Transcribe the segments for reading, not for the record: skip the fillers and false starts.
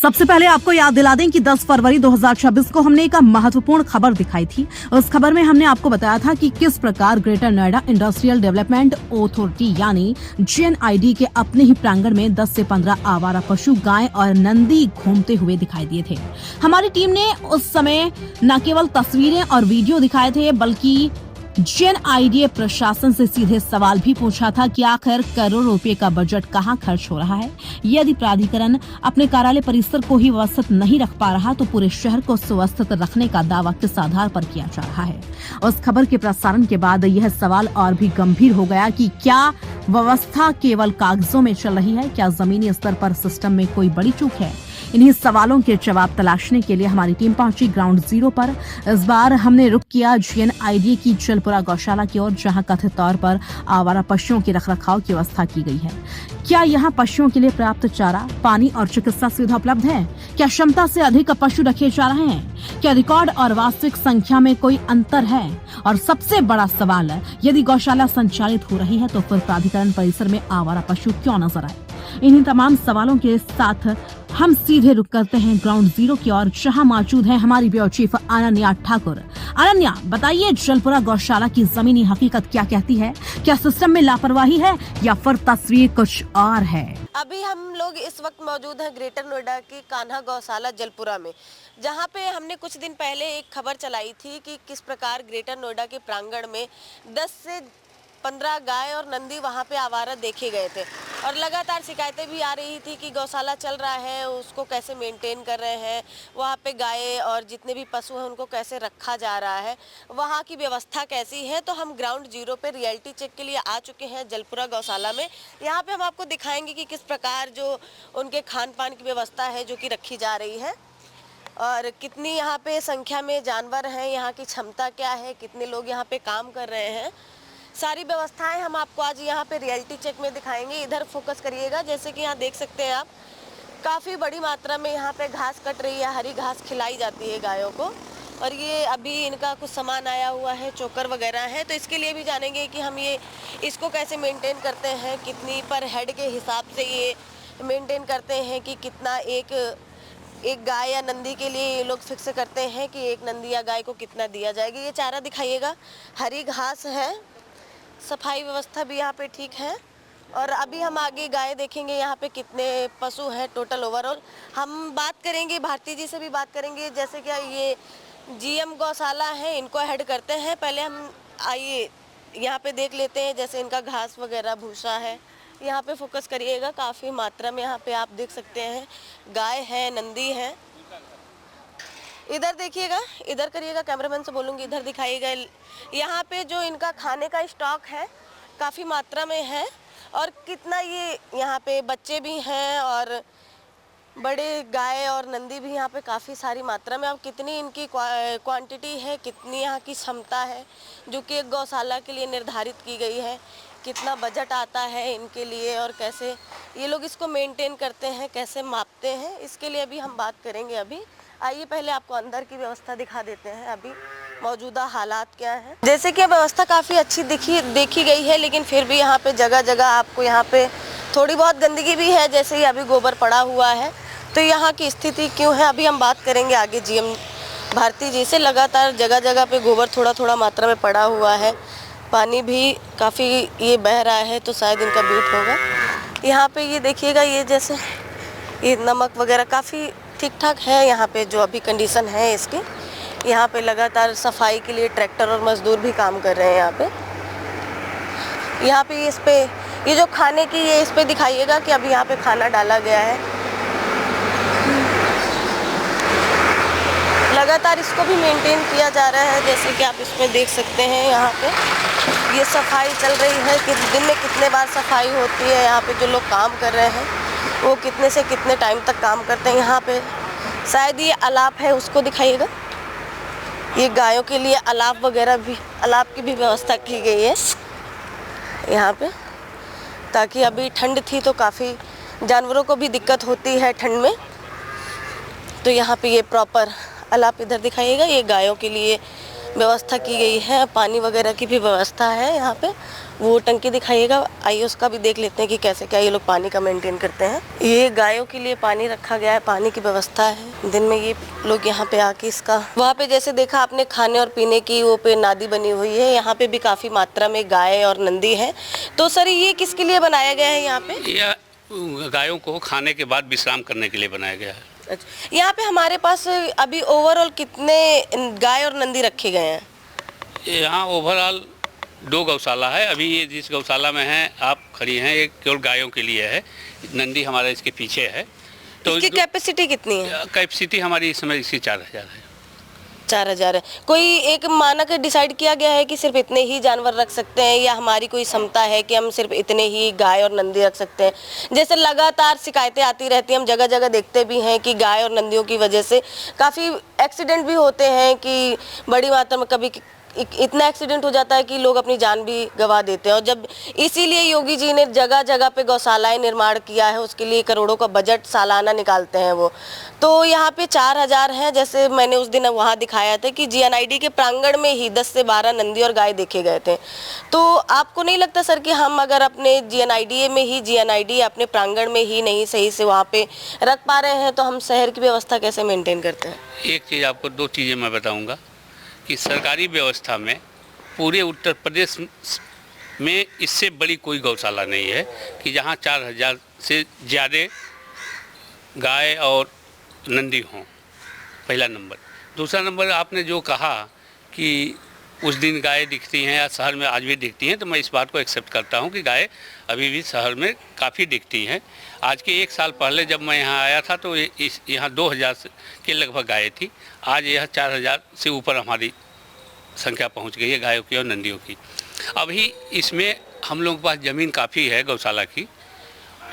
सबसे पहले आपको याद दिला दें कि 10 फरवरी 2026 को हमने एक महत्वपूर्ण खबर दिखाई थी। उस खबर में हमने आपको बताया था कि किस प्रकार greater Noida industrial development authority यानी GNID के अपने ही प्रांगण में 10 से 15 आवारा पशु, गाय और नंदी घूमते हुए दिखाई दिए थे। हमारी टीम ने उस समय न केवल तस्वीरें और वीडियो दिखाए थे बल्कि GNID प्रशासन से सीधे सवाल भी पूछा था कि आखिर करोड़ों रुपए का बजट कहां खर्च हो रहा है। यदि प्राधिकरण अपने कार्यालय परिसर को ही व्यवस्थित नहीं रख पा रहा तो पूरे शहर को सुव्यवस्थित रखने का दावा किस आधार पर किया जा रहा है। उस खबर के प्रसारण के बाद यह सवाल और भी गंभीर हो गया कि क्या व्यवस्था केवल कागजों में चल रही है, क्या जमीनी स्तर पर सिस्टम में कोई बड़ी चूक है। इन्हीं सवालों के जवाब तलाशने के लिए हमारी टीम पहुंची ग्राउंड जीरो पर। इस बार हमने रुख किया GNID की जलपुरा गौशाला की ओर, जहां कथित तौर पर आवारा पशुओं के रखरखाव की व्यवस्था की गई है। क्या यहाँ पशुओं के लिए पर्याप्त चारा, पानी और चिकित्सा सुविधा उपलब्ध है? क्या क्षमता से अधिक पशु रखे जा रहे हैं? क्या रिकॉर्ड और वास्तविक संख्या में कोई अंतर है? और सबसे बड़ा सवाल है, यदि गौशाला संचालित हो रही है तो फिर प्राधिकरण परिसर में आवारा पशु क्यों नजर आए? इन्हीं तमाम सवालों के साथ हम सीधे रुक करते हैं ग्राउंड जीरो की ओर, जहां मौजूद है हमारी ब्यूरो चीफ अनन्या ठाकुर। अनन्या, बताइए जलपुरा गौशाला की जमीनी हकीकत क्या कहती है? क्या सिस्टम में लापरवाही है या फिर तस्वीर कुछ और है? अभी हम लोग इस वक्त मौजूद हैं ग्रेटर नोएडा की कान्हा गौशाला जलपुरा में, जहां पे हमने कुछ दिन पहले एक खबर चलाई थी कि किस प्रकार ग्रेटर नोएडा के प्रांगण में 10 से 15 गाय और नंदी वहां पे आवारा देखे गए थे और लगातार शिकायतें भी आ रही थी कि गौशाला चल रहा है, उसको कैसे मेंटेन कर रहे हैं, वहां पे गाय और जितने भी पशु हैं उनको कैसे रखा जा रहा है, वहां की व्यवस्था कैसी है। तो हम ग्राउंड जीरो पे रियलिटी चेक के लिए आ चुके हैं जलपुरा गौशाला में। यहाँ पे हम आपको दिखाएंगे कि किस प्रकार जो उनके खान पान की व्यवस्था है जो कि रखी जा रही है और कितनी यहाँ पे संख्या में जानवर हैं, यहाँ की क्षमता क्या है, कितने लोग यहाँ पे काम कर रहे हैं, सारी व्यवस्थाएं हम आपको आज यहाँ पे रियलिटी चेक में दिखाएंगे। इधर फोकस करिएगा, जैसे कि यहाँ देख सकते हैं आप, काफ़ी बड़ी मात्रा में यहाँ पे घास कट रही है, हरी घास खिलाई जाती है गायों को। और ये अभी इनका कुछ सामान आया हुआ है, चोकर वगैरह है, तो इसके लिए भी जानेंगे कि हम ये इसको कैसे मेंटेन करते हैं, कितनी पर हेड के हिसाब से ये मेंटेन करते हैं कि कितना एक गाय या नंदी के लिए ये लोग फिक्स करते हैं कि एक नंदी या गाय को कितना दिया जाएगा। ये चारा दिखाइएगा, हरी घास है, सफाई व्यवस्था भी यहाँ पे ठीक है। और अभी हम आगे गाय देखेंगे, यहाँ पे कितने पशु हैं टोटल ओवरऑल। हम बात करेंगे, भारती जी से भी बात करेंगे, जैसे कि ये GM गौशाला है, इनको हेड करते हैं। पहले हम आइए यहाँ पे देख लेते हैं, जैसे इनका घास वगैरह भूसा है, यहाँ पे फोकस करिएगा। काफ़ी मात्रा में यहाँ पे आप देख सकते हैं गाय है, नंदी है। इधर देखिएगा, इधर करिएगा, कैमरामैन से बोलूँगी इधर दिखाइएगा। यहाँ पे जो इनका खाने का स्टॉक है काफ़ी मात्रा में है और कितना ये यहाँ पे बच्चे भी हैं और बड़े गाय और नंदी भी यहाँ पे काफ़ी सारी मात्रा में। अब कितनी इनकी क्वांटिटी है, कितनी यहाँ की क्षमता है जो कि एक गौशाला के लिए निर्धारित की गई है, कितना बजट आता है इनके लिए और कैसे ये लोग इसको मेंटेन करते हैं, कैसे मापते हैं, इसके लिए अभी हम बात करेंगे। अभी आइए पहले आपको अंदर की व्यवस्था दिखा देते हैं, अभी मौजूदा हालात क्या है। जैसे कि व्यवस्था काफ़ी अच्छी देखी गई है, लेकिन फिर भी यहाँ पे जगह जगह आपको यहाँ पे थोड़ी बहुत गंदगी भी है, जैसे ही अभी गोबर पड़ा हुआ है। तो यहाँ की स्थिति क्यों है, अभी हम बात करेंगे आगे GM भारती जी से। लगातार जगह जगह पे गोबर थोड़ा थोड़ा मात्रा में पड़ा हुआ है, पानी भी काफ़ी ये बह रहा है, तो शायद इनका वेट होगा। यहाँ पे ये देखिएगा, ये जैसे ये नमक वगैरह काफ़ी ठीक ठाक है यहाँ पे जो अभी कंडीशन है इसकी। यहाँ पे लगातार सफाई के लिए ट्रैक्टर और मजदूर भी काम कर रहे हैं यहाँ पे इस पे ये जो खाने की ये इस पे दिखाइएगा कि अभी यहाँ पे खाना डाला गया है। लगातार इसको भी मेंटेन किया जा रहा है, जैसे कि आप इसमें देख सकते हैं। यहाँ पे ये सफाई चल रही है कि दिन में कितने बार सफाई होती है, यहाँ पे जो लोग काम कर रहे हैं वो कितने से कितने टाइम तक काम करते हैं। यहाँ पे शायद ये अलाप है, उसको दिखाइएगा। ये गायों के लिए अलाप वगैरह भी, अलाप की भी व्यवस्था की गई है यहाँ पे, ताकि अभी ठंड थी तो काफ़ी जानवरों को भी दिक्कत होती है ठंड में। तो यहाँ पे ये प्रॉपर अलाप इधर दिखाइएगा, ये गायों के लिए व्यवस्था की गई है, पानी वगैरह की भी व्यवस्था है यहाँ पे। वो टंकी दिखाइएगा, आइए उसका भी देख लेते हैं कि कैसे क्या ये लोग पानी का मेंटेन करते हैं। ये गायों के लिए पानी रखा गया है, पानी की व्यवस्था है। दिन में ये लोग यहाँ पे आके इसका, वहाँ पे जैसे देखा आपने खाने और पीने की वो पे नादी बनी हुई है, यहाँ पे भी काफ़ी मात्रा में गाय और नंदी है। तो सर ये किसके लिए बनाया गया है यहाँ पे? यह गायों को खाने के बाद विश्राम करने के लिए बनाया गया है। अच्छा, यहाँ पे हमारे पास अभी ओवरऑल कितने गाय और नंदी रखे गए हैं? यहाँ ओवरऑल 2 गौशाला है। अभी ये जिस गौशाला में हैं आप खड़ी हैं, ये केवल गायों के लिए है। नंदी हमारा इसके पीछे है। तो इसकी कैपेसिटी कितनी है? कैपेसिटी हमारी इस समय इसकी 4000 है। 4000 है। कोई एक मानक डिसाइड किया गया है कि सिर्फ इतने ही जानवर रख सकते हैं, या हमारी कोई क्षमता है कि हम सिर्फ इतने ही गाय और नंदी रख सकते हैं? जैसे लगातार शिकायतें आती रहती हैं, हम जगह जगह देखते भी हैं कि गाय और नंदियों की वजह से काफ़ी एक्सीडेंट भी होते हैं कि बड़ी मात्रा में कभी इतना एक्सीडेंट हो जाता है कि लोग अपनी जान भी गंवा देते हैं। और जब इसीलिए योगी जी ने जगह जगह पे गौशालाएं निर्माण किया है, उसके लिए करोड़ों का बजट सालाना निकालते हैं वो। तो यहाँ पे 4000 हैं, जैसे मैंने उस दिन वहाँ दिखाया था कि GNID के प्रांगण में ही 10 से 12 नंदी और गाय देखे गए थे। तो आपको नहीं लगता सर कि हम अगर अपने GNID अपने प्रांगण में ही नहीं सही से वहाँ पे रख पा रहे हैं, तो हम शहर की व्यवस्था कैसे मेंटेन करते हैं? एक चीज़ आपको, 2 चीज़ें मैं बताऊँगा कि सरकारी व्यवस्था में पूरे उत्तर प्रदेश में इससे बड़ी कोई गौशाला नहीं है कि जहां 4000 से ज़्यादा गाय और नंदी हों। पहला नंबर। दूसरा नंबर, आपने जो कहा कि उस दिन गाय दिखती हैं या शहर में आज भी दिखती हैं, तो मैं इस बात को एक्सेप्ट करता हूं कि गाय अभी भी शहर में काफ़ी दिखती हैं। आज के 1 साल पहले जब मैं यहाँ आया था तो यहाँ 2000 के लगभग गाय थी। आज यह 4000 से ऊपर हमारी संख्या पहुँच गई है गायों की और नंदियों की। अभी इसमें हम लोगों के पास ज़मीन काफ़ी है गौशाला की,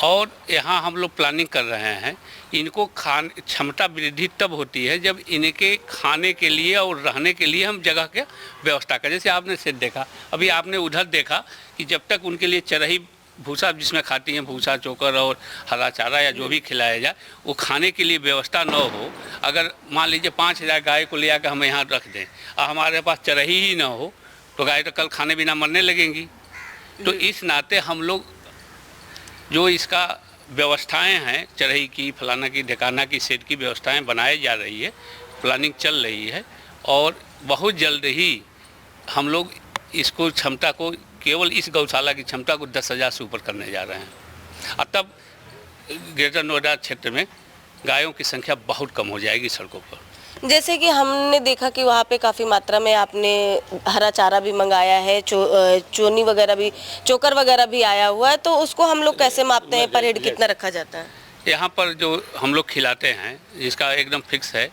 और यहाँ हम लोग प्लानिंग कर रहे हैं। इनको क्षमता वृद्धि तब होती है जब इनके खाने के लिए और रहने के लिए हम जगह के व्यवस्था करें। जैसे आपने सेट देखा, अभी आपने उधर देखा कि जब तक उनके लिए चरही भूसा जिसमें खाती हैं, भूसा चोकर और हरा चारा या जो भी खिलाया जाए, वो खाने के लिए व्यवस्था न हो। अगर मान लीजिए 5000 गाय को ले आकर हम यहाँ रख दें और हमारे पास चरही ही ना हो, तो गाय तो कल खाने बिना मरने लगेंगी। तो इस नाते हम लोग जो इसका व्यवस्थाएं हैं, चरही की, फलाना की, ढकाना की, सेट की व्यवस्थाएं बनाई जा रही है, प्लानिंग चल रही है, और बहुत जल्द ही हम लोग इसको क्षमता को, केवल इस गौशाला की क्षमता को 10,000 से ऊपर करने जा रहे हैं। और तब ग्रेटर नोएडा क्षेत्र में गायों की संख्या बहुत कम हो जाएगी सड़कों पर। जैसे कि हमने देखा कि वहाँ पे काफ़ी मात्रा में आपने हरा चारा भी मंगाया है, चोनी वगैरह भी, चोकर वगैरह भी आया हुआ है, तो उसको हम लोग कैसे मापते हैं? पर हेड कितना रखा जाता है? यहाँ पर जो हम लोग खिलाते हैं, जिसका एकदम फिक्स है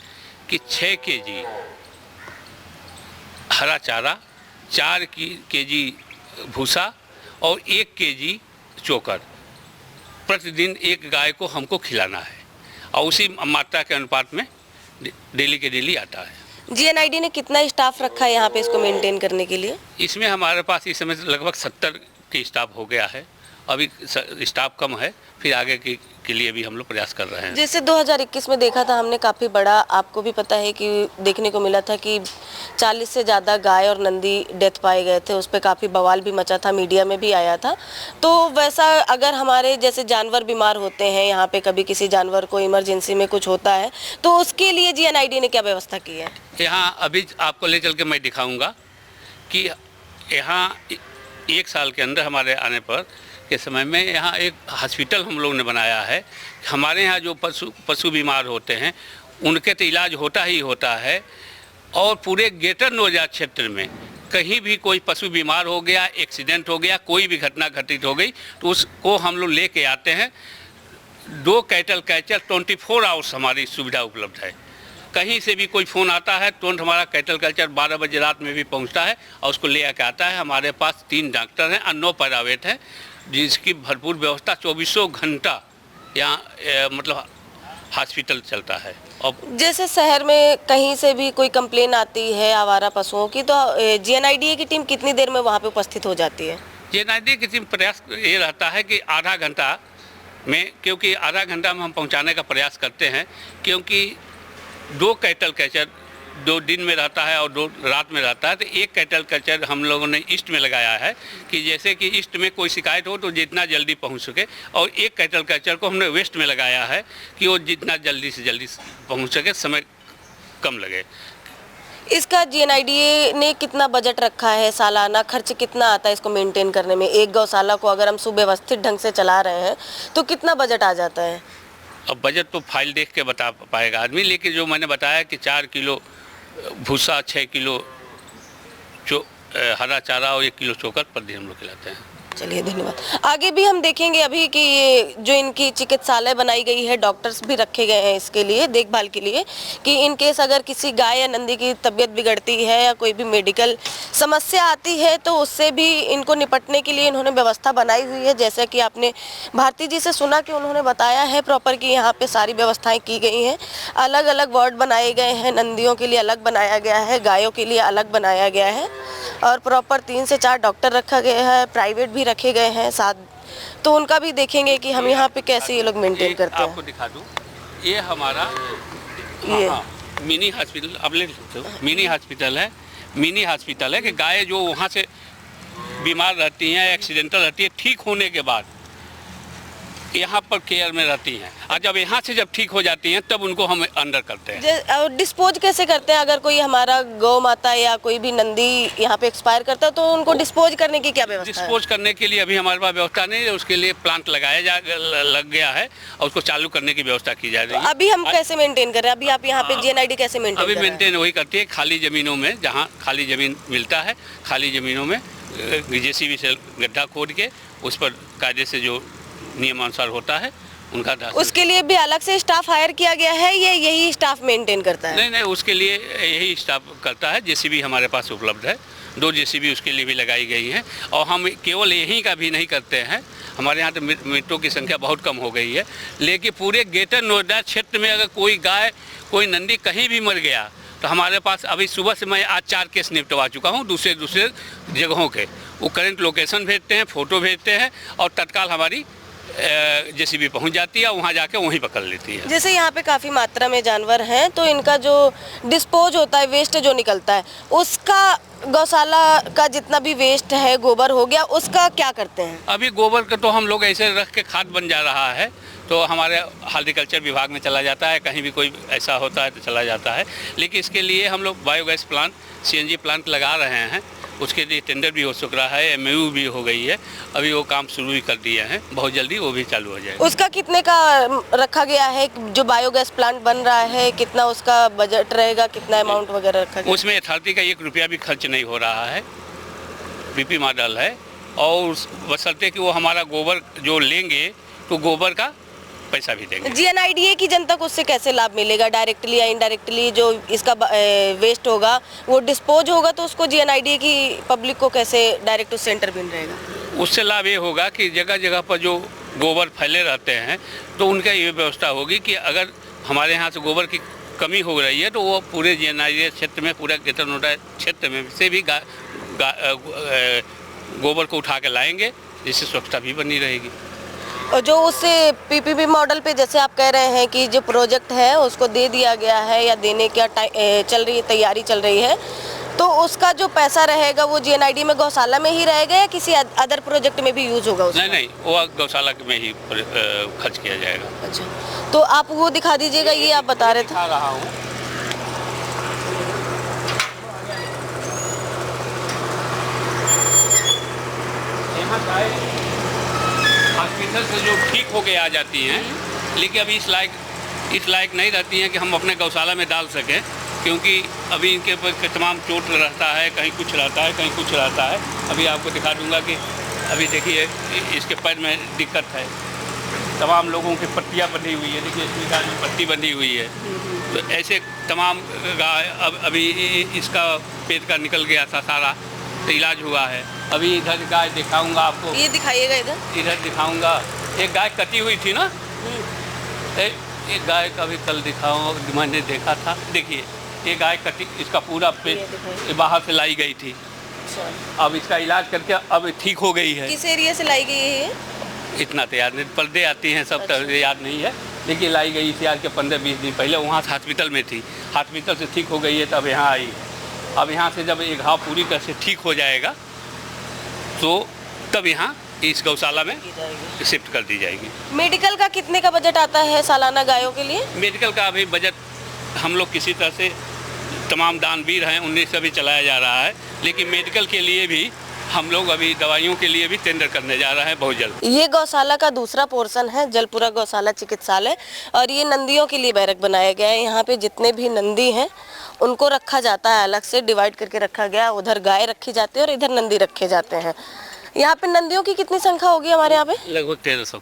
कि 6 kg हरा चारा, 4 kg भूसा और 1 kg चोकर प्रतिदिन एक गाय को हमको खिलाना है, और उसी मात्रा के अनुपात में डेली के डेली आता है। GNID ने कितना स्टाफ रखा है यहाँ पे इसको मेंटेन करने के लिए? इसमें हमारे पास इस समय लगभग 70 की स्टाफ हो गया है। अभी स्टाफ कम है, फिर आगे के लिए भी हम लोग प्रयास कर रहे हैं। जैसे 2021 में देखा था हमने, काफ़ी बड़ा, आपको भी पता है कि देखने को मिला था कि 40 से ज़्यादा गाय और नंदी डेथ पाए गए थे। उस पर काफ़ी बवाल भी मचा था, मीडिया में भी आया था। तो वैसा अगर हमारे जैसे जानवर बीमार होते हैं यहाँ पे, कभी किसी जानवर को इमरजेंसी में कुछ होता है, तो उसके लिए GNID ने क्या व्यवस्था की है? यहाँ अभी आपको ले चल के मैं दिखाऊँगा कि यहाँ 1 साल के अंदर हमारे आने पर के समय में यहाँ एक हॉस्पिटल हम लोग ने बनाया है। हमारे यहाँ जो पशु बीमार होते हैं उनके तो इलाज होता ही होता है, और पूरे ग्रेटर नोएडा क्षेत्र में कहीं भी कोई पशु बीमार हो गया, एक्सीडेंट हो गया, कोई भी घटना घटित हो गई, तो उसको हम लोग लेके आते हैं। 2 कैटल कैचर 24 आवर्स हमारी सुविधा उपलब्ध है। कहीं से भी कोई फ़ोन आता है, तुरंत हमारा कैटल कल्चर 12 बजे रात में भी पहुंचता है और उसको ले आके आता है। हमारे पास 3 डॉक्टर हैं और 9 प्राइवेट हैं, जिसकी भरपूर व्यवस्था 24 घंटा यहाँ मतलब हॉस्पिटल चलता है। और जैसे शहर में कहीं से भी कोई कंप्लेन आती है आवारा पशुओं की, तो GNID की टीम कितनी देर में वहाँ पे उपस्थित हो जाती है? GNID की टीम प्रयास ये रहता है कि आधा घंटा में, क्योंकि आधा घंटा में हम पहुँचाने का प्रयास करते हैं, क्योंकि 2 कैटल कैचर दो दिन में रहता है और दो रात में रहता है। तो एक कैटल कल्चर हम लोगों ने ईस्ट में लगाया है कि जैसे कि ईस्ट में कोई शिकायत हो तो जितना जल्दी पहुंच सके, और एक कैटल कल्चर को हमने वेस्ट में लगाया है कि वो जितना जल्दी से जल्दी पहुंच सके, समय कम लगे। इसका जीएनआईडीए ने कितना बजट रखा है, सालाना खर्च कितना आता है इसको मेंटेन करने में? एक गौशाला को अगर हम सुव्यवस्थित ढंग से चला रहे हैं तो कितना बजट आ जाता है? अब बजट तो फाइल देख के बता पाएगा आदमी, लेकिन जो मैंने बताया कि 4 किलो भूसा, 6 किलो हरा चारा और 1 किलो चोकर पर दिन हम लोग खिलाते हैं। चलिए, धन्यवाद। आगे भी हम देखेंगे अभी कि ये जो इनकी चिकित्सालय बनाई गई है, डॉक्टर्स भी रखे गए हैं इसके लिए, देखभाल के लिए, कि इन केस अगर किसी गाय या नंदी की तबीयत बिगड़ती है या कोई भी मेडिकल समस्या आती है तो उससे भी इनको निपटने के लिए इन्होंने व्यवस्था बनाई हुई है। जैसे कि आपने भारती जी से सुना कि उन्होंने बताया है प्रॉपर कि यहाँ पे सारी व्यवस्थाएं की गई हैं। अलग अलग वार्ड बनाए गए हैं, नंदियों के लिए अलग बनाया गया है, गायों के लिए अलग बनाया गया है, और प्रॉपर 3 से 4 डॉक्टर रखा गया है, प्राइवेट भी रखे गए हैं साथ। तो उनका भी देखेंगे कि हम यहाँ पे कैसे ये लोग मेंटेन करते हैं। आपको दिखा दूं, ये हमारा ये मिनी हॉस्पिटल, अब ले सकते हो, मिनी हॉस्पिटल है कि गाय जो वहाँ से बीमार रहती हैं, एक्सीडेंटल रहती है, ठीक होने के बाद यहाँ पर केयर में रहती हैं, और जब यहाँ से जब ठीक हो जाती हैं तब उनको हम अंदर करते हैं। और डिस्पोज कैसे करते हैं? अगर कोई हमारा गौ माता या कोई भी नंदी यहाँ पे एक्सपायर करता है तो उनको डिस्पोज करने की क्या व्यवस्था है? डिस्पोज करने के लिए अभी हमारे पास व्यवस्था नहीं है, उसके लिए प्लांट लग गया है और उसको चालू करने की व्यवस्था की जा रही है। तो अभी हम कैसे मेंटेन कर रहे हैं? अभी आप यहाँ पे जीएनआईडी कैसे मेंटेन अभी कर रहे हैं? मेंटेन वही करती है, खाली ज़मीनों में, जहाँ खाली ज़मीन मिलता है, खाली ज़मीनों में जेसीबी से गड्ढा खोद के उस पर कायदे से जो नियमानुसार होता है उनका उसके लिए भी अलग से स्टाफ हायर किया गया है, ये यही स्टाफ मेंटेन करता है? नहीं, उसके लिए यही स्टाफ करता है। जेसीबी हमारे पास उपलब्ध है, 2 जेसीबी उसके लिए भी लगाई गई हैं, और हम केवल यहीं का भी नहीं करते हैं, हमारे यहाँ तो मृतकों की संख्या बहुत कम हो गई है, लेकिन पूरे ग्रेटर नोएडा क्षेत्र में अगर कोई गाय, कोई नंदी कहीं भी मर गया तो हमारे पास अभी सुबह से मैं आज 4 केस निपटवा चुका हूँ दूसरे जगहों के। वो करंट लोकेशन भेजते हैं, फ़ोटो भेजते हैं, और तत्काल हमारी जेसीबी पहुंच जाती है, वहां जाके वहीं पकड़ लेती है। जैसे यहाँ पे काफ़ी मात्रा में जानवर हैं, तो इनका जो डिस्पोज होता है, वेस्ट जो निकलता है, उसका गौशाला का जितना भी वेस्ट है, गोबर हो गया, उसका क्या करते हैं? अभी गोबर का तो हम लोग ऐसे रख के खाद बन जा रहा है, तो हमारे हॉर्टिकल्चर विभाग में चला जाता है, कहीं भी कोई ऐसा होता है तो चला जाता है। लेकिन इसके लिए हम लोग बायोगैस प्लांट, सीएनजी प्लांट लगा रहे हैं, उसके लिए टेंडर भी हो चुक रहा है, एमओयू भी हो गई है, अभी वो काम शुरू भी कर दिए हैं, बहुत जल्दी वो भी चालू हो जाएगा। उसका कितने का रखा गया है? जो बायोगैस प्लांट बन रहा है, कितना उसका बजट रहेगा, कितना अमाउंट वगैरह रखा गया? उसमें अथॉरिटी का 1 रुपया भी खर्च नहीं हो रहा है, पीपी मॉडल है, और बशर्ते कि वो हमारा गोबर जो लेंगे तो गोबर का पैसा भी देंगे। जीएनआईडीए की जनता को उससे कैसे लाभ मिलेगा? डायरेक्टली या इनडायरेक्टली जो इसका वेस्ट होगा वो डिस्पोज होगा, तो उसको जीएनआईडीए की पब्लिक को कैसे डायरेक्ट उस सेंटर मिल रहेगा? उससे लाभ ये होगा कि जगह जगह पर जो गोबर फैले रहते हैं तो उनका ये व्यवस्था होगी कि अगर हमारे यहाँ से गोबर की कमी हो रही है तो वो पूरे जीएनआईडीए क्षेत्र में, पूरा ग्रेटर नोएडा क्षेत्र में से भी गोबर को उठा के लाएंगे, जिससे स्वच्छता भी बनी रहेगी। और जो उससे पीपीपी मॉडल पे जैसे आप कह रहे हैं कि जो प्रोजेक्ट है उसको दे दिया गया है या देने का तैयारी चल रही है, तो उसका जो पैसा रहेगा वो जीएनआईडी में गौशाला में ही रहेगा या किसी अदर प्रोजेक्ट में भी यूज होगा उसका? नहीं, वो गौशाला में ही खर्च किया जाएगा। अच्छा, तो आप वो दिखा दीजिएगा, ये आप बता रहे थे। दिखा रहा हूँ। यहाँ गाय हॉस्पिटल से जो ठीक होके आ जाती हैं, लेकिन अभी इस लायक नहीं रहती हैं कि हम अपने गौशाला में डाल सकें, क्योंकि अभी इनके ऊपर तमाम चोट रहता है, कहीं कुछ रहता है, कहीं कुछ रहता है। अभी आपको दिखा दूंगा कि अभी देखिए इसके पैर में दिक्कत है, तमाम लोगों की पट्टियाँ बंधी हुई है, देखिए इसकी गाय में पट्टी बंधी हुई है, तो ऐसे तमाम गाय। अभी इसका पेट का निकल गया था सारा, तो इलाज हुआ है। अभी इधर गाय दिखाऊंगा आपको, ये दिखाइएगा, इधर दिखाऊंगा। एक गाय कटी हुई थी ना, एक गाय का भी कल दिखाऊंगा, मैंने देखा था। देखिए ये गाय कटी, इसका पूरा पेट बाहर से लाई गई थी। अच्छा, अब इसका इलाज करके अब ठीक हो गई है। किस एरिया से लाई गई है? इतना तो याद नहीं, पर्दे आती हैं सब। अच्छा। याद नहीं है, लेकिन लाई गई थी आज के 15-20 दिन पहले, वहाँ हॉस्पिटल में थी। हाथ भीतर से ठीक हो गई है तब यहाँ आई। अब यहाँ से जब एक घाव पूरी तरह से ठीक हो जाएगा तो तब यहाँ इस गौशाला में शिफ्ट कर दी जाएगी। मेडिकल का कितने का बजट आता है सालाना गायों के लिए? मेडिकल का अभी बजट हम लोग किसी तरह से तमाम दानवीर हैं उन्हीं से भी चलाया जा रहा है, लेकिन मेडिकल के लिए भी हम लोग अभी दवाइयों के लिए भी टेंडर करने जा रहे हैं बहुत जल्द। ये गौशाला का दूसरा पोर्शन है जलपुरा गौशाला चिकित्सालय, और ये नंदियों के लिए बैरक बनाया गया है। यहाँ पे जितने भी नंदी हैं उनको रखा जाता है, अलग से डिवाइड करके रखा गया। उधर गाय रखी जाती है और इधर नंदी रखे जाते हैं। यहाँ पे नंदियों की कितनी संख्या होगी हमारे यहाँ पे? लगभग 1300।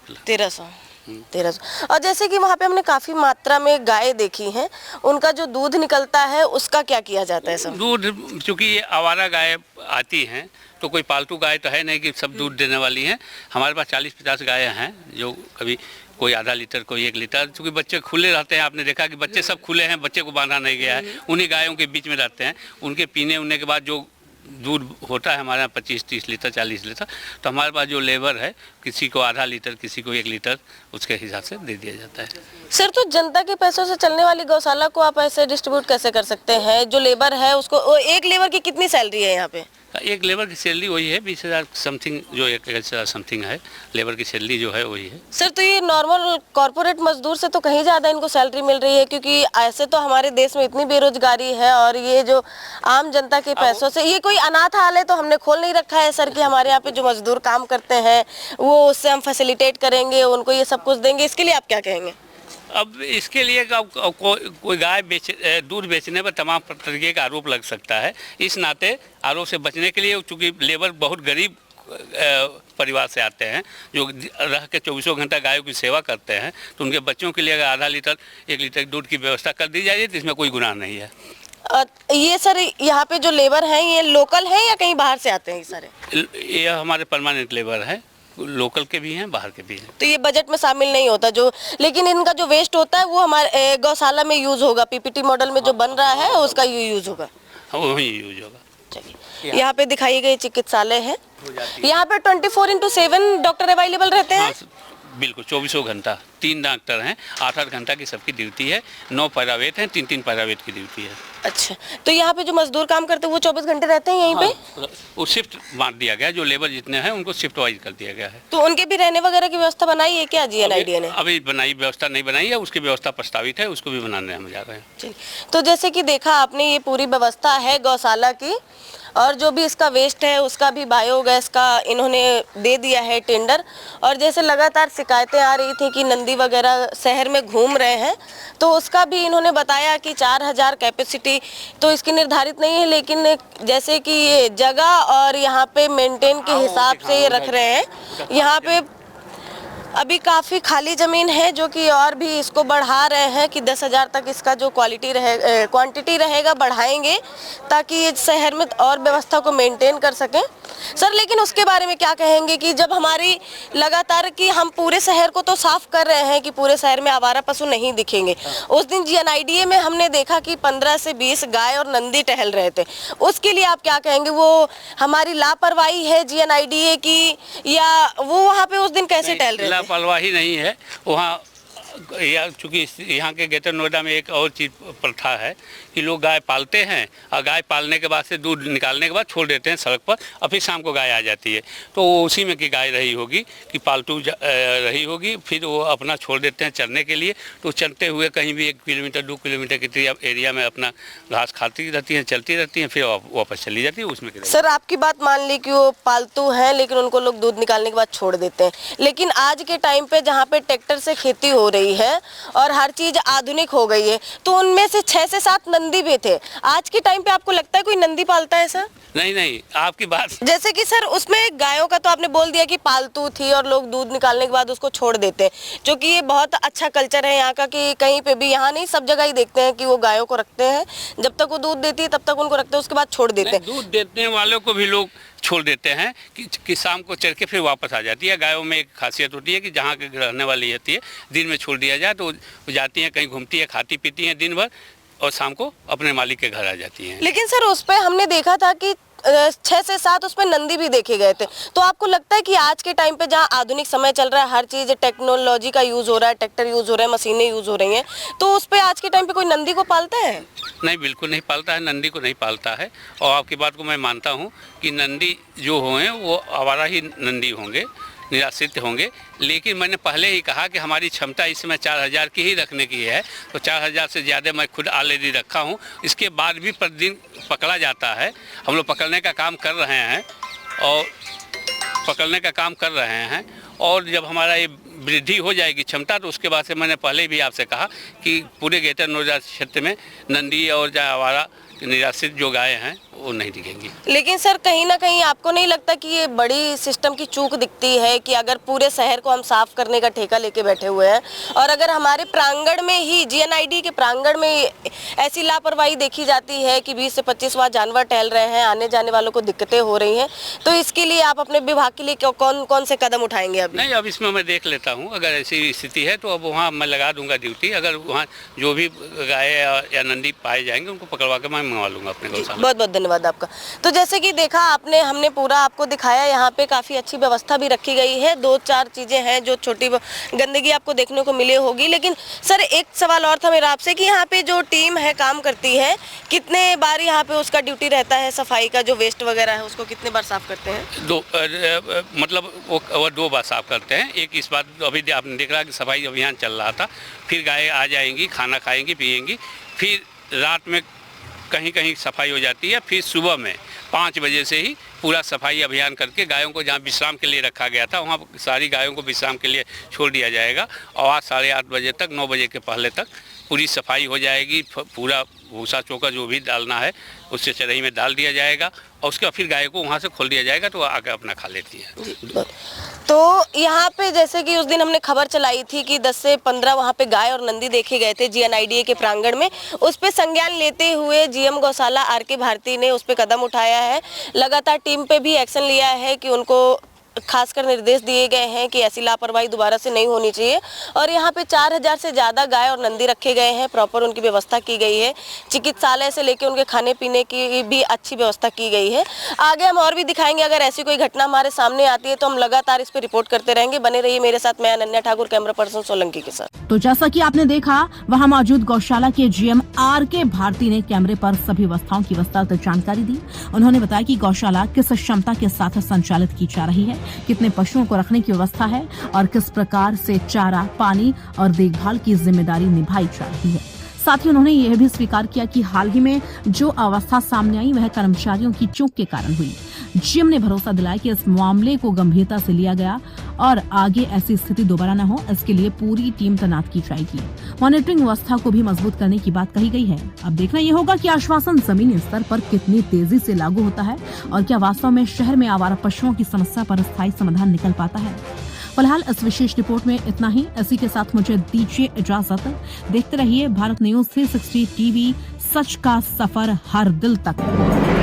1300। और जैसे कि वहाँ पे हमने काफी मात्रा में गाय देखी हैं, उनका जो दूध निकलता है उसका क्या किया जाता है? सब दूध, चूँकि ये आवारा गाय आती हैं तो कोई पालतू गाय तो है नहीं कि सब दूध देने वाली हैं। हमारे पास 40-50 गायें हैं जो कभी कोई आधा लीटर कोई 1 लीटर, क्योंकि बच्चे खुले रहते हैं। आपने देखा कि बच्चे सब खुले हैं, बच्चे को बांधा नहीं गया है, उन्हीं गायों के बीच में रहते हैं। उनके पीने उनने के बाद जो दूध होता है हमारे यहाँ 25-30 लीटर 40 लीटर, तो हमारे पास जो लेबर है किसी को आधा लीटर किसी को 1 लीटर उसके हिसाब से दे दिया जाता है। सर, तो जनता के पैसों से चलने वाली गौशाला को आप ऐसे डिस्ट्रीब्यूट कैसे कर सकते हैं? जो लेबर है उसको, एक लेबर की कितनी सैलरी है यहाँ पे? एक लेबर की सैलरी वही है 20,000 समथिंग, जो 1,000 समथिंग है लेबर की सैलरी जो है वही है। सर, तो ये नॉर्मल कॉर्पोरेट मजदूर से तो कहीं ज़्यादा इनको सैलरी मिल रही है, क्योंकि ऐसे तो हमारे देश में इतनी बेरोजगारी है, और ये जो आम जनता के पैसों से, ये कोई अनाथालय तो हमने खोल नहीं रखा है सर कि हमारे यहाँ पे जो मजदूर काम करते हैं वो उससे हम फैसिलिटेट करेंगे, उनको ये सब कुछ देंगे। इसके लिए आप क्या कहेंगे? अब इसके लिए कोई गाय दूध बेचने पर तमाम तरीके का आरोप लग सकता है। इस नाते आरोप से बचने के लिए, चूँकि लेबर बहुत गरीब परिवार से आते हैं जो रह के 24 घंटा गायों की सेवा करते हैं, तो उनके बच्चों के लिए अगर आधा लीटर 1 लीटर दूध की व्यवस्था कर दी जाए तो इसमें कोई गुनाह नहीं है। ये सर, यहाँ पे जो लेबर हैं ये लोकल हैं या कहीं बाहर से आते हैं? सारे ये हमारे परमानेंट लेबर हैं, लोकल के भी हैं बाहर के भी हैं। तो ये बजट में शामिल नहीं होता जो, लेकिन इनका जो वेस्ट होता है वो हमारे गौशाला में यूज होगा। पीपीटी मॉडल में जो बन रहा है उसका यूज होगा, वही यूज होगा। चलिए, यहाँ पे दिखाई गई चिकित्सालय है। यहाँ पे 24/7 डॉक्टर अवेलेबल रहते हैं? हाँ, बिल्कुल 24 घंटा 3 डॉक्टर हैं, 8-8 घंटा की सबकी ड्यूटी है। 9 प्राइवेट हैं, 3-3 प्राइवेट की ड्यूटी है। अच्छा, तो यहाँ पे जो मजदूर काम करते हैं वो 24 घंटे रहते हैं यहीं पे? हाँ, वो शिफ्ट बांट दिया गया, जो लेबर जितने हैं उनको शिफ्ट वाइज कर दिया गया है। तो उनके भी रहने वगैरह की व्यवस्था बनाई है क्या GNIDA ने? अभी बनाई व्यवस्था नहीं बनाई है, उसकी व्यवस्था प्रस्तावित है, उसको भी बनाने हम जा रहे हैं। तो जैसे कि देखा आपने, ये पूरी व्यवस्था है गौशाला की, और जो भी इसका वेस्ट है उसका भी बायोगैस का इन्होंने दे दिया है टेंडर। और जैसे लगातार शिकायतें आ रही थी कि नंदी वगैरह शहर में घूम रहे हैं, तो उसका भी इन्होंने बताया कि 4000 कैपेसिटी तो इसकी निर्धारित नहीं है, लेकिन जैसे कि ये जगह और यहाँ पे मेंटेन के हिसाब से ये रख रहे हैं। यहाँ पे अभी काफ़ी खाली ज़मीन है जो कि और भी इसको बढ़ा रहे हैं कि 10,000 तक इसका जो क्वांटिटी रहेगा बढ़ाएंगे, ताकि ये शहर में और व्यवस्था को मेंटेन कर सकें। सर, लेकिन उसके बारे में क्या कहेंगे कि जब हमारी लगातार कि हम पूरे शहर को तो साफ कर रहे हैं कि पूरे शहर में आवारा पशु नहीं दिखेंगे, उस दिन GNIDA में हमने देखा कि 15 से 20 गाय और नंदी टहल रहे थे, उसके लिए आप क्या कहेंगे? वो हमारी लापरवाही है GNIDA की, या वो वहाँ पे उस दिन कैसे टहल रहे थे? लापरवाही नहीं है वहाँ, चूँकि यहाँ के ग्रेटर नोएडा में एक और चीज़ प्रथा है कि लोग गाय पालते हैं और गाय पालने के बाद से दूध निकालने के बाद छोड़ देते हैं सड़क पर, और फिर शाम को गाय आ जाती है। तो वो उसी में की गाय रही होगी कि पालतू रही होगी, फिर वो अपना छोड़ देते हैं चरने के लिए। तो चरते हुए कहीं भी 1 किलोमीटर 2 किलोमीटर के एरिया में अपना घास खाती रहती हैं, चलती रहती हैं, फिर वापस चली जाती है उसमें। सर, आपकी बात मान ली कि वो पालतू हैं, लेकिन उनको लोग दूध निकालने के बाद छोड़ देते हैं। लेकिन आज के टाइम पे जहाँ पे ट्रैक्टर से खेती हो रही है और हर चीज आधुनिक हो गई है, तो उनमें से 6 से 7 नंदी भी थे। आज के टाइम पे आपको लगता है कोई नंदी पालता है सर? नहीं, आपकी बात जैसे कि सर उसमें गायों का तो आपने बोल दिया कि पालतू थी और लोग दूध निकालने के बाद उसको छोड़ देते हैं, जो कि ये बहुत अच्छा कल्चर है यहाँ का कि कहीं पे भी, यहाँ नहीं सब जगह ही देखते हैं कि वो गायों को रखते हैं, जब तक वो दूध देती है तब तक उनको रखते हैं, उसके बाद छोड़ देते हैं। दूध देने वालों को भी लोग छोड़ देते हैं कि शाम को चर के फिर वापस आ जाती है। गायों में एक खासियत होती है कि जहाँ के रहने वाली होती है दिन में छोड़ दिया जाए तो वो जाती हैं, कहीं घूमती है, खाती पीती हैं दिन भर, और शाम को अपने मालिक के घर आ जाती हैं। लेकिन सर उस पर हमने देखा था कि 6 से 7 उसमें नंदी भी देखे गए थे। तो आपको लगता है कि आज के टाइम पे जहाँ आधुनिक समय चल रहा है, हर चीज़ टेक्नोलॉजी का यूज़ हो रहा है, ट्रैक्टर यूज़ हो रहा है, मशीनें यूज़ हो रही हैं, तो उस पर आज के टाइम पे कोई नंदी को पालता है? नहीं, बिल्कुल नहीं पालता है, नंदी को नहीं पालता है। और आपकी बात को मैं मानता हूँ कि नंदी जो होंगे वो आवारा ही नंदी होंगे, निराश्रित होंगे। लेकिन मैंने पहले ही कहा कि हमारी क्षमता इस समय 4000 की ही रखने की है, तो 4000 से ज़्यादा मैं खुद ऑलरेडी रखा हूँ। इसके बाद भी प्रतिदिन पकड़ा जाता है। हम लोग पकड़ने का काम कर रहे हैं और जब हमारा ये वृद्धि हो जाएगी क्षमता, तो उसके बाद से मैंने पहले भी आपसे कहा कि पूरे ग्रेटर नोएडा क्षेत्र में नंदी और जहाँ आवारा निराश्रित जो गाय हैं वो नहीं दिखेंगी। लेकिन सर कहीं ना कहीं आपको नहीं लगता कि ये बड़ी सिस्टम की चूक दिखती है कि अगर पूरे शहर को हम साफ करने का ठेका लेके बैठे हुए हैं और अगर हमारे प्रांगण में ही GNID के प्रांगण में ऐसी लापरवाही देखी जाती है कि 20 से 25 वहाँ जानवर टहल रहे हैं, आने जाने वालों को दिक्कतें हो रही हैं, तो इसके लिए आप अपने विभाग के लिए कौन कौन से कदम उठाएंगे अभी? नहीं, अब इसमें मैं देख लेता हूँ। अगर ऐसी स्थिति है तो अब वहाँ मैं लगा दूंगा ड्यूटी। अगर वहाँ जो भी गाय या नंदी पाए जाएंगे उनको पकड़वा के मैं मंगवा लूँगा अपने गौशाला। बहुत बहुत धन्यवाद आपका। तो जैसे कि देखा आपने, हमने पूरा आपको दिखाया, यहाँ पे काफ़ी अच्छी व्यवस्था भी रखी गई है। 2-4 चीज़ें हैं जो छोटी गंदगी आपको देखने को मिली होगी। लेकिन सर एक सवाल और था मेरा आपसे कि यहाँ पे जो टीम है काम करती है, कितने बार यहाँ पे उसका ड्यूटी रहता है सफाई का? जो वेस्ट वगैरह है उसको कितने बार साफ करते हैं? मतलब वो 2 बार साफ करते हैं। एक इस बात अभी आपने देख रहा कि सफाई अभियान चल रहा था, फिर गाय आ जाएंगी, खाना खाएंगी, पिएंगी, फिर रात में कहीं कहीं सफाई हो जाती है, फिर सुबह में 5 बजे से ही पूरा सफाई अभियान करके गायों को जहाँ विश्राम के लिए रखा गया था वहाँ सारी गायों को विश्राम के लिए छोड़ दिया जाएगा और आज 8:30 बजे तक, 9 बजे के पहले तक पूरी सफाई हो जाएगी। पूरा भूसा चोकर जो भी डालना है उससे चरही में डाल दिया जाएगा और उसके बाद फिर गाय को वहाँ से खोल दिया जाएगा तो आकर अपना खा लेती है। तो यहाँ पे जैसे कि उस दिन हमने खबर चलाई थी कि 10 से 15 वहाँ पे गाय और नंदी देखे गए थे GNIDA के प्रांगण में, उस पे संज्ञान लेते हुए GM गौशाला RK भारती ने उस पे कदम उठाया है। लगातार टीम पे भी एक्शन लिया है कि उनको खासकर निर्देश दिए गए हैं कि ऐसी लापरवाही दोबारा से नहीं होनी चाहिए। और यहाँ पे 4000 से ज़्यादा गाय और नंदी रखे गए हैं, प्रॉपर उनकी व्यवस्था की गई है। चिकित्सालय से लेकर उनके खाने पीने की भी अच्छी व्यवस्था की गई है। आगे हम और भी दिखाएंगे, अगर ऐसी कोई घटना हमारे सामने आती है तो हम लगातार इस पर रिपोर्ट करते रहेंगे। बने रहिए मेरे साथ, मैं अनन्या ठाकुर, कैमरा पर्सन सोलंकी के साथ। तो जैसा कि आपने देखा, वहां मौजूद गौशाला के GM RK भारती ने कैमरे पर सभी व्यवस्थाओं की विस्तारित जानकारी दी। उन्होंने बताया कि गौशाला किस क्षमता के साथ संचालित की जा रही है, कितने पशुओं को रखने की व्यवस्था है और किस प्रकार से चारा, पानी और देखभाल की जिम्मेदारी निभाई जा रही है। साथ ही उन्होंने यह भी स्वीकार किया कि हाल ही में जो अवस्था सामने आई वह कर्मचारियों की चूक के कारण हुई। GM ने भरोसा दिलाया कि इस मामले को गंभीरता से लिया गया और आगे ऐसी स्थिति दोबारा न हो, इसके लिए पूरी टीम तैनात की जाएगी। मॉनिटरिंग व्यवस्था को भी मजबूत करने की बात कही गई है। अब देखना यह होगा कि आश्वासन जमीनी स्तर पर कितनी तेजी से लागू होता है और क्या वास्तव में शहर में आवारा पशुओं की समस्या पर स्थायी समाधान निकल पाता है। फिलहाल इस विशेष रिपोर्ट में इतना ही। इसी के साथ मुझे दीजिए इजाजत। देखते रहिए भारत न्यूज 360 TV, सच का सफर हर दिल तक।